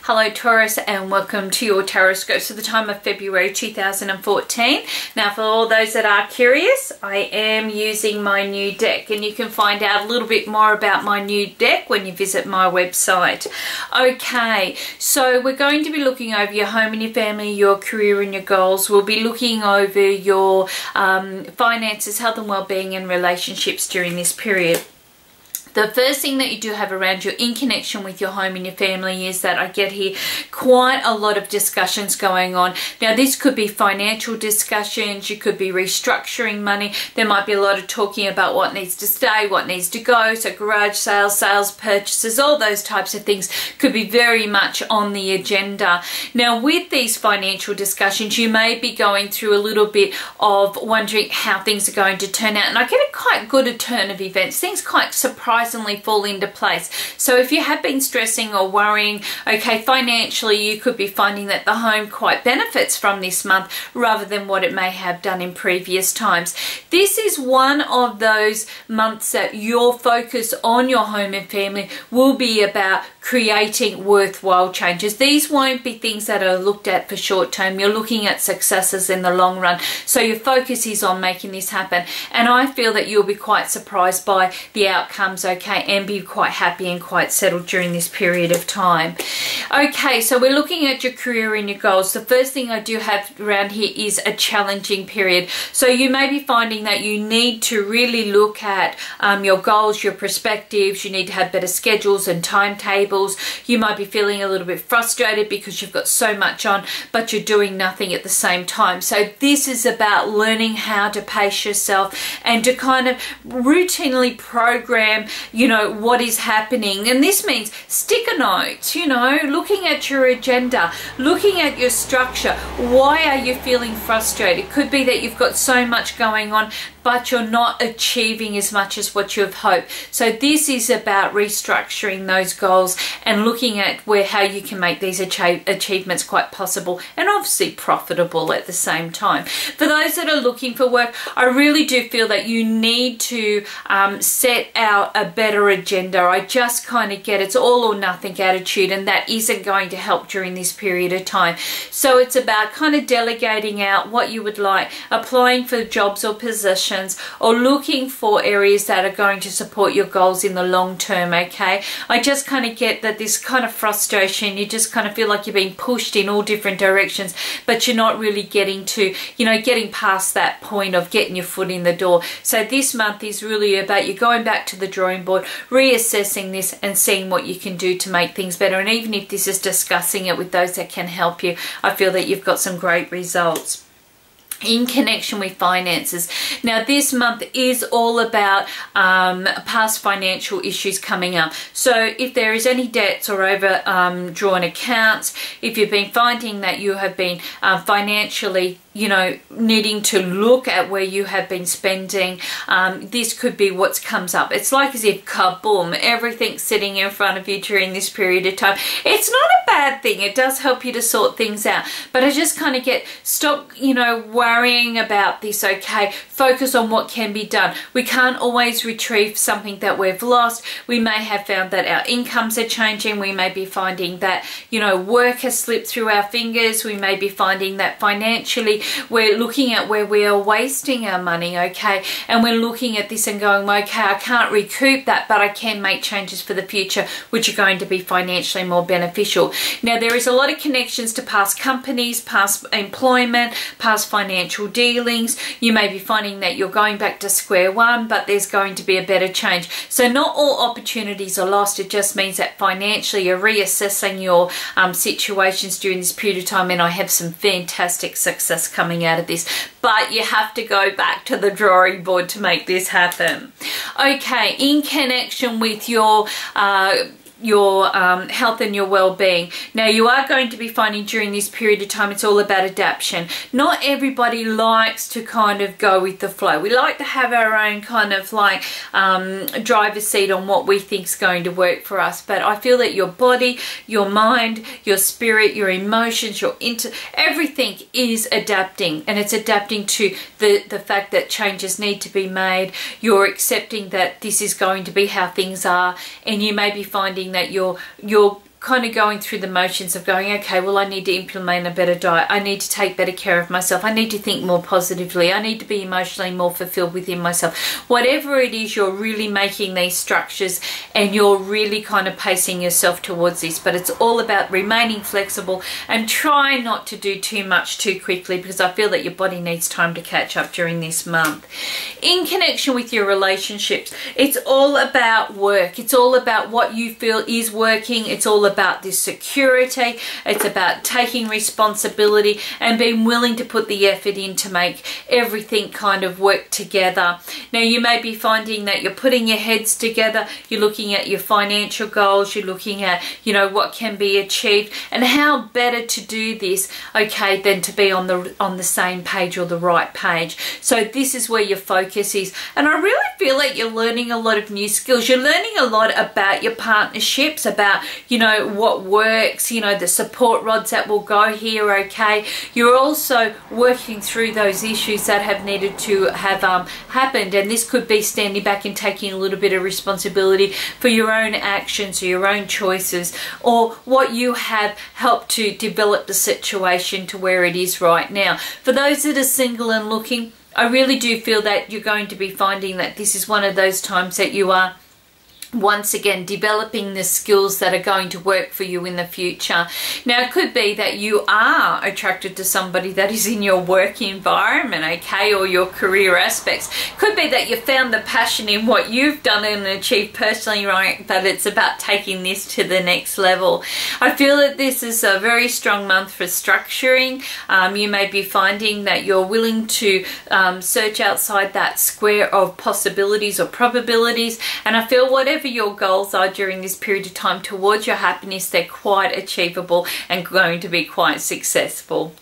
Hello Taurus, and welcome to your Tarotscopes for the time of February 2014. Now for all those that are curious, I am using my new deck, and you can find out a little bit more about my new deck when you visit my website. Okay, so we're going to be looking over your home and your family, your career and your goals. We'll be looking over your finances, health and well-being and relationships during this period. The first thing that you do have around you in connection with your home and your family is that I get here quite a lot of discussions going on. Now this could be financial discussions, you could be restructuring money, there might be a lot of talking about what needs to stay, what needs to go, so garage sales, sales purchases, all those types of things could be very much on the agenda. Now with these financial discussions you may be going through a little bit of wondering how things are going to turn out, and I get a quite good turn of events. Things quite surprisingly fall into place. So if you have been stressing or worrying, okay, financially you could be finding that the home quite benefits from this month rather than what it may have done in previous times. This is one of those months that your focus on your home and family will be about creating worthwhile changes. These won't be things that are looked at for short term. You're looking at successes in the long run. So your focus is on making this happen. And I feel that you'll be quite surprised by the outcomes, okay, and be quite happy and quite settled during this period of time. Okay, so we're looking at your career and your goals. The first thing I do have around here is a challenging period. So you may be finding that you need to really look at your goals, your perspectives. You need to have better schedules and timetables. You might be feeling a little bit frustrated because you've got so much on, but you're doing nothing at the same time. So this is about learning how to pace yourself and to kind of routinely program, you know, what is happening. And this means sticker notes, you know, looking at your agenda, looking at your structure. Why are you feeling frustrated? It could be that you've got so much going on, but you're not achieving as much as what you've hoped. So this is about restructuring those goals and looking at how you can make these achievements quite possible and obviously profitable at the same time. For those that are looking for work, I really do feel that you need to set out a better agenda. I just kind of get it's all or nothing attitude, and that isn't going to help during this period of time. So it's about kind of delegating out what you would like, applying for jobs or positions, or looking for areas that are going to support your goals in the long term, okay? I just kind of get that this kind of frustration, you just kind of feel like you're being pushed in all different directions, but you're not really getting to, you know, getting past that point of getting your foot in the door. So this month is really about you going back to the drawing board, reassessing this and seeing what you can do to make things better. And even if this is discussing it with those that can help you, I feel that you've got some great results in connection with finances. Now this month is all about past financial issues coming up. So if there is any debts or overdrawn accounts, if you've been finding that you have been financially, you know, needing to look at where you have been spending, this could be what comes up. It's like as if kaboom, everything's sitting in front of you during this period of time. It's not a bad thing. It does help you to sort things out. But I just kind of stop, you know, worrying about this, okay? Focus on what can be done. We can't always retrieve something that we've lost. We may have found that our incomes are changing. We may be finding that, you know, work has slipped through our fingers. We may be finding that financially we're looking at where we are wasting our money, okay? And we're looking at this and going, okay, I can't recoup that, but I can make changes for the future which are going to be financially more beneficial. Now there is a lot of connections to past companies, past employment, past financial dealings. You may be finding that you're going back to square one, but there's going to be a better change. So not all opportunities are lost. It just means that financially you're reassessing your situations during this period of time, and I have some fantastic success coming out of this, but you have to go back to the drawing board to make this happen. Okay, in connection with your health and your well-being. Now you are going to be finding during this period of time it's all about adaptation. Not everybody likes to kind of go with the flow. We like to have our own kind of like driver's seat on what we think is going to work for us, but I feel that your body, your mind, your spirit, your emotions, everything is adapting, and it's adapting to the fact that changes need to be made. You're accepting that this is going to be how things are, and you may be finding that you're kind of going through the motions of going, okay, well, I need to implement a better diet. I need to take better care of myself. I need to think more positively. I need to be emotionally more fulfilled within myself. Whatever it is, you're really making these structures and you're really kind of pacing yourself towards this. But it's all about remaining flexible and try not to do too much too quickly, because I feel that your body needs time to catch up during this month. In connection with your relationships, it's all about work. It's all about what you feel is working. It's all about this security. It's about taking responsibility and being willing to put the effort in to make everything kind of work together. Now, you may be finding that you're putting your heads together, you're looking at your financial goals, you're looking at, you know, what can be achieved, and how better to do this, okay, than to be on the same page or the right page. So this is where your focus is. And I really feel like you're learning a lot of new skills. You're learning a lot about your partnerships, about, you know, what works, you know, the support rods that will go here, okay. You're also working through those issues that have needed to have happened, and this could be standing back and taking a little bit of responsibility for your own actions or your own choices, or what you have helped to develop the situation to where it is right now. For those that are single and looking, I really do feel that you're going to be finding that this is one of those times that you are once again developing the skills that are going to work for you in the future. Now, it could be that you are attracted to somebody that is in your work environment, okay, or your career aspects. Could be that you found the passion in what you've done and achieved personally, right, but it's about taking this to the next level. I feel that this is a very strong month for structuring. You may be finding that you're willing to search outside that square of possibilities or probabilities, and I feel whatever your goals are during this period of time towards your happiness, they're quite achievable and going to be quite successful.